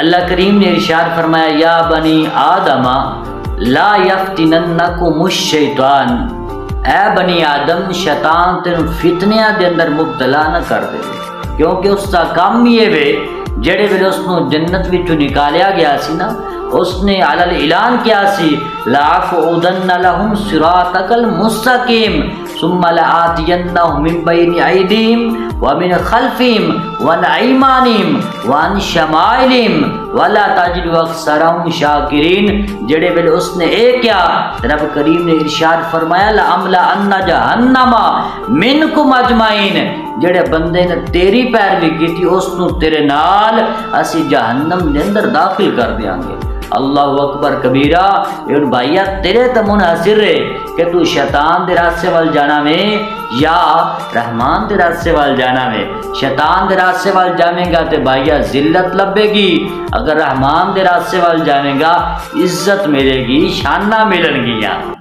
اللہ کریم نے ارشاد فرمایا یا بنی آدم لا یفتننکم الشیطان، اے بنی آدم شیطان تین فتنیاں دے اندر مبتلا نہ کر دے، کیونکہ اس کا کام یہ وے جڑے ویلے اس نو جنت وچوں نکالیا گیا سی نا، اس نے علل اعلان کیا سی لَأَقْعُدَنَّ لَهُمْ صِرَاطَكَ الْمُسْتَقِيمَ ثُمَّ لَآتِيَنَّهُم مِّن بَيْنِ أَيْدِيهِمْ وَمِنْ خَلْفِهِمْ وَعَنْ أَيْمَانِهِمْ وَعَنْ شَمَائِلِهِمْ وَلَا تَجِدُ أَكْثَرَهُمْ شَاكِرِينَ۔ جڑے ویلے اس نے کیا، رب کریم نے ارشاد فرمایا لَأَمْلَأَنَّ جَهَنَّمَ مِنْكُمْ أَجْمَعِينَ، جڑے بندے نے تیری پیروی کی تھی اس نو تیرے نال اسی جہنم دے اندر داخل کر دیاں گے۔ اللہ اکبر کبیرہ۔ یہ بھائیا تیرے تے منحصر ہے کہ تو شیطان دے راستے وال جانا میں یا رحمان دے راستے وال جانا میں۔ شیطان دے راستے وال جاویں گا تے بھائیا ذلت لبے گی، اگر رحمان دے راستے وال جاویں گا عزت ملے گی، شانہ ملن گیاں۔